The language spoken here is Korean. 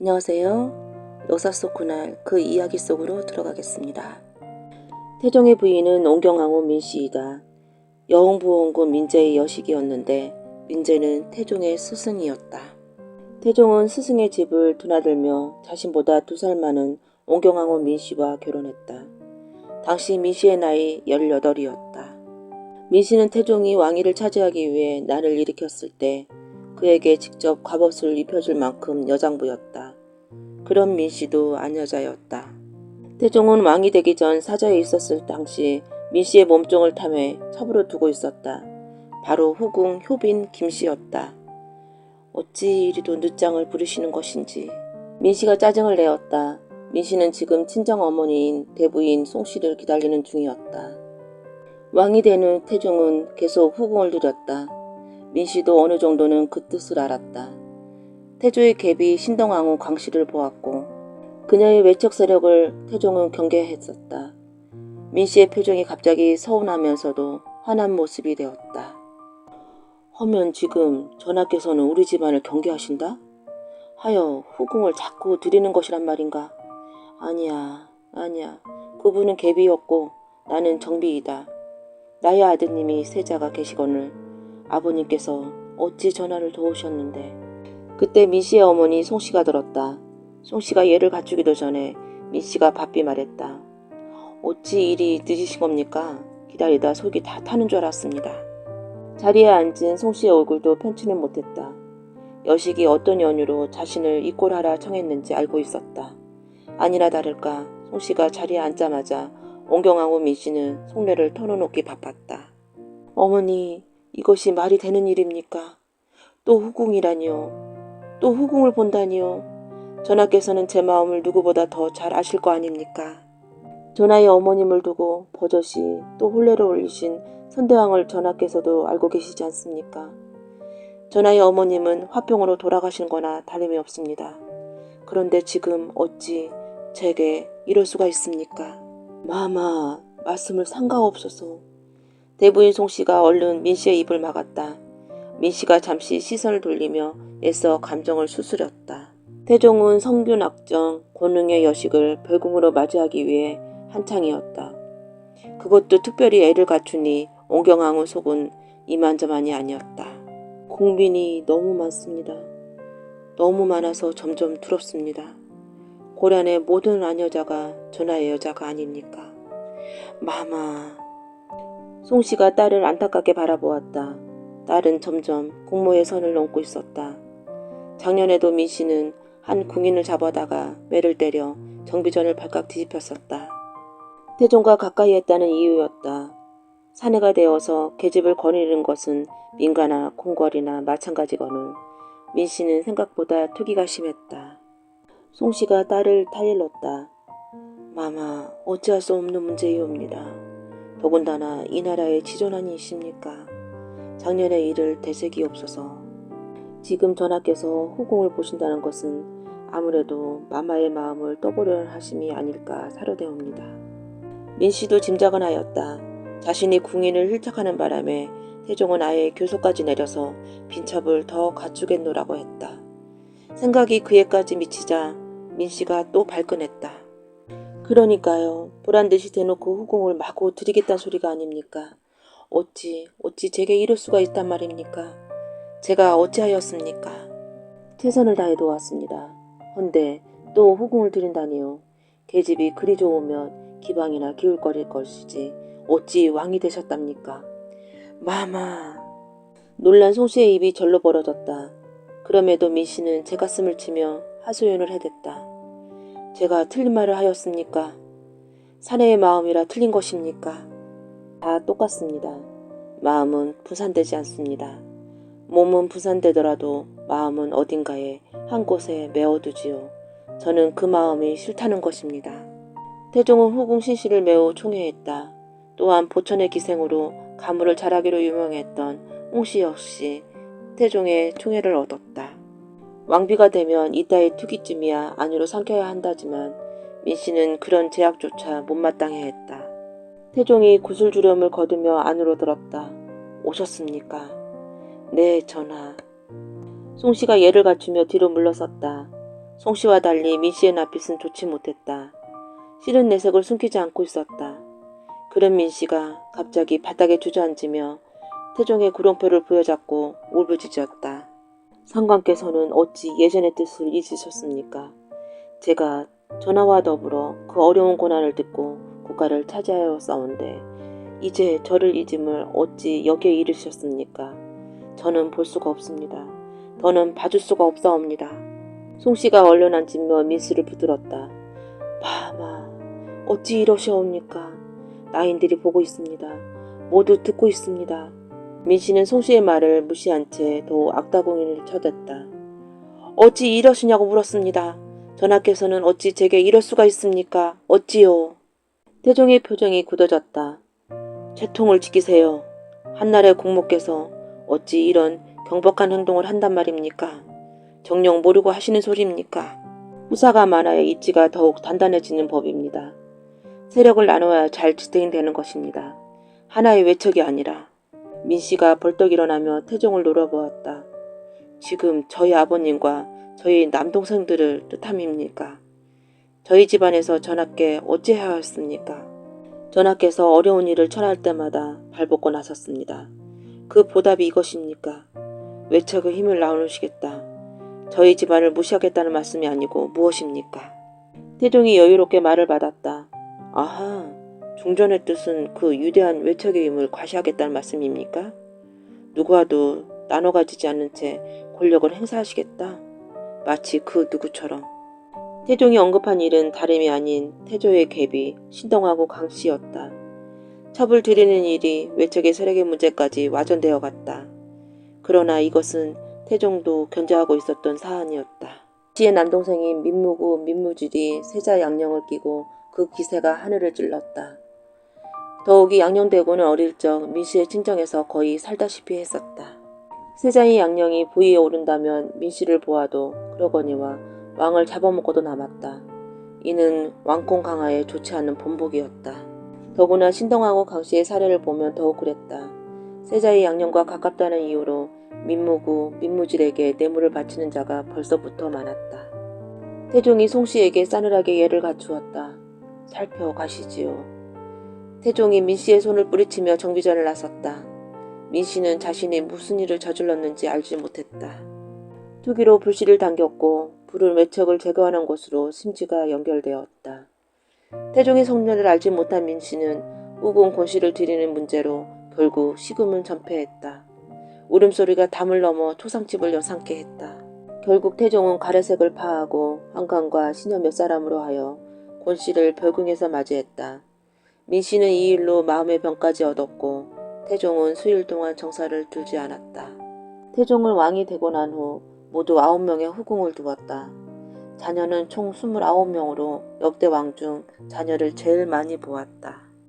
안녕하세요. 역사 속 그날 그 이야기 속으로 들어가겠습니다. 태종의 부인은 옹경왕후 민씨이다. 여흥부원군 민제의 여식이었는데 민제는 태종의 스승이었다. 태종은 스승의 집을 드나들며 자신보다 2살 많은 옹경왕후 민씨와 결혼했다. 당시 민씨의 나이 18이었다. 민씨는 태종이 왕위를 차지하기 위해 난을 일으켰을 때 그에게 직접 갑옷을 입혀줄 만큼 여장부였다. 그런 민씨도 안여자였다. 태종은 왕이 되기 전 사저에 있었을 당시 민씨의 몸종을 탐해 첩으로 두고 있었다. 바로 후궁 효빈 김씨였다. 어찌 이리도 늦장을 부리시는 것인지. 민씨가 짜증을 내었다. 민씨는 지금 친정어머니인 대부인 송씨를 기다리는 중이었다. 왕이 되는 태종은 계속 후궁을 누렸다. 민씨도 어느 정도는 그 뜻을 알았다. 태조의 계비 신동왕후 광씨를 보았고 그녀의 외척 세력을 태종은 경계했었다. 민씨의 표정이 갑자기 서운하면서도 환한 모습이 되었다. 허면 지금 전하께서는 우리 집안을 경계하신다? 하여 후궁을 자꾸 드리는 것이란 말인가? 아니야. 그분은 계비였고 나는 정비이다. 나의 아드님이 세자가 계시거늘 아버님께서 어찌 전하를 도우셨는데. 그때 민씨의 어머니 송씨가 들었다. 송씨가 예를 갖추기도 전에 민씨가 바삐 말했다. 어찌 일이 늦으신 겁니까? 기다리다 속이 다 타는 줄 알았습니다. 자리에 앉은 송씨의 얼굴도 편치는 못했다. 여식이 어떤 연유로 자신을 이꼴하라 청했는지 알고 있었다. 아니나 다를까 송씨가 자리에 앉자마자 옹경왕후 민씨는 속내를 털어놓기 바빴다. 어머니, 이것이 말이 되는 일입니까? 또 후궁이라니요. 또 후궁을 본다니요. 전하께서는 제 마음을 누구보다 더 잘 아실 거 아닙니까? 전하의 어머님을 두고 버젓이 또 혼례를 올리신 선대왕을 전하께서도 알고 계시지 않습니까? 전하의 어머님은 화병으로 돌아가신 거나 다름이 없습니다. 그런데 지금 어찌 제게 이럴 수가 있습니까? 마마, 말씀을 상가없소서. 대부인 송씨가 얼른 민씨의 입을 막았다. 민씨가 잠시 시선을 돌리며 애써 감정을 수스렸다. 태종은 성균악정 권흥의 여식을 별궁으로 맞이하기 위해 한창이었다. 그것도 특별히 애를 갖추니 옹경왕후 속은 이만저만이 아니었다. 공빈이 너무 많습니다. 너무 많아서 점점 두렵습니다. 고란의 모든 아녀자가 전하의 여자가 아닙니까? 마마. 송씨가 딸을 안타깝게 바라보았다. 딸은 점점 공모의 선을 넘고 있었다. 작년에도 민씨는 한 궁인을 잡아다가 매를 때려 정비전을 발칵 뒤집혔었다. 태종과 가까이 했다는 이유였다. 사내가 되어서 계집을 거느리는 것은 민가나 궁궐이나 마찬가지거늘 민씨는 생각보다 투기가 심했다. 송씨가 딸을 타일렀다. 마마, 어찌할 수 없는 문제이옵니다. 더군다나 이 나라의 지존한이십니까? 작년의 일을 되새기옵소서. 지금 전하께서 후궁을 보신다는 것은 아무래도 마마의 마음을 떠보려 하심이 아닐까 사료되옵니다. 민씨도 짐작은 하였다. 자신이 궁인을 힐착하는 바람에 태종은 아예 교소까지 내려서 빈첩을 더 갖추겠노라고 했다. 생각이 그에까지 미치자 민씨가 또 발끈했다. 그러니까요. 보란듯이 대놓고 후궁을 마구 드리겠다는 소리가 아닙니까? 어찌 제게 이럴 수가 있단 말입니까? 제가 어찌하였습니까? 최선을 다해 도왔습니다. 헌데 또 후궁을 드린다니요. 계집이 그리 좋으면 기방이나 기울거릴 것이지 어찌 왕이 되셨답니까? 마마. 놀란 송씨의 입이 절로 벌어졌다. 그럼에도 민씨는 제가슴을 치며 하소연을 해댔다. 제가 틀린 말을 하였습니까? 사내의 마음이라 틀린 것입니까? 다 똑같습니다. 마음은 분산되지 않습니다. 몸은 분산되더라도 마음은 어딘가에 한 곳에 메어두지요. 저는 그 마음이 싫다는 것입니다. 태종은 후궁 신씨를 매우 총애했다. 또한 보천의 기생으로 가물을 잘하기로 유명했던 홍씨 역시 태종의 총애를 얻었다. 왕비가 되면 이따의 투기쯤이야 안으로 삼켜야 한다지만 민씨는 그런 제약조차 못마땅해 했다. 태종이 구슬주름을 거두며 안으로 들었다. 오셨습니까? 네, 전하. 송씨가 예를 갖추며 뒤로 물러섰다. 송씨와 달리 민씨의 낯빛은 좋지 못했다. 실은 내색을 숨기지 않고 있었다. 그런 민씨가 갑자기 바닥에 주저앉으며 태종의 구룡표를 부여잡고 울부짖었다. 상관께서는 어찌 예전의 뜻을 잊으셨습니까? 제가 전하와 더불어 그 어려운 고난을 듣고 국가를 차지하여 싸운데 이제 저를 잊음을 어찌 여기에 이르셨습니까? 저는 볼 수가 없습니다. 더는 봐줄 수가 없사옵니다. 송씨가 얼른 앉으며 민씨를 붙들었다. 마마, 어찌 이러시옵니까? 나인들이 보고 있습니다. 모두 듣고 있습니다. 민씨는 송씨의 말을 무시한 채 더 악다공인을 쳐댔다. 어찌 이러시냐고 물었습니다. 전하께서는 어찌 제게 이럴 수가 있습니까? 어찌요? 태종의 표정이 굳어졌다. 채통을 지키세요. 한나라의 공모께서 어찌 이런 경박한 행동을 한단 말입니까? 정녕 모르고 하시는 소리입니까? 후사가 많아야 입지가 더욱 단단해지는 법입니다. 세력을 나눠야 잘 지탱되는 것입니다. 하나의 외척이 아니라. 민씨가 벌떡 일어나며 태종을 노려보았다. 지금 저희 아버님과 저희 남동생들을 뜻함입니까? 저희 집안에서 전하께 어찌해야 했습니까? 전하께서 어려운 일을 처할 때마다 발벗고 나섰습니다. 그 보답이 이것입니까? 외척의 힘을 나누시겠다. 저희 집안을 무시하겠다는 말씀이 아니고 무엇입니까? 태종이 여유롭게 말을 받았다. 아하, 중전의 뜻은 그 위대한 외척의 힘을 과시하겠다는 말씀입니까? 누구와도 나눠 가지지 않는 채 권력을 행사하시겠다? 마치 그 누구처럼. 태종이 언급한 일은 다름이 아닌 태조의 갭이 신동하고 강씨였다. 첩을 들이는 일이 외척의 세력의 문제까지 와전되어 갔다. 그러나 이것은 태종도 견제하고 있었던 사안이었다. 씨의 남동생인 민무구 민무질이 세자 양령을 끼고 그 기세가 하늘을 찔렀다. 더욱이 양령대군은 어릴 적 민씨의 친정에서 거의 살다시피 했었다. 세자의 양령이 부위에 오른다면 민씨를 보아도 그러거니와 왕을 잡아먹고도 남았다. 이는 왕권 강화에 좋지 않은 본보기였다. 더구나 신동하고 강씨의 사례를 보면 더욱 그랬다. 세자의 양령과 가깝다는 이유로 민무구, 민무질에게 뇌물을 바치는 자가 벌써부터 많았다. 태종이 송씨에게 싸늘하게 예를 갖추었다. 살펴가시지요. 태종이 민씨의 손을 뿌리치며 정비전을 나섰다. 민씨는 자신이 무슨 일을 저질렀는지 알지 못했다. 투기로 불씨를 당겼고 불은 외척을 제거하는 곳으로 심지가 연결되었다. 태종의 성년을 알지 못한 민씨는 후궁 권씨를 들이는 문제로 결국 식음은 전폐했다. 울음소리가 담을 넘어 초상집을 여상케 했다. 결국 태종은 가래색을 파하고 환관과 시녀 몇 사람으로 하여 권씨를 별궁에서 맞이했다. 민씨는 이 일로 마음의 병까지 얻었고 태종은 수일 동안 정사를 두지 않았다. 태종은 왕이 되고 난 후 모두 9명의 후궁을 두었다. 자녀는 총 29명으로 역대 왕 중 자녀를 제일 많이 보았다.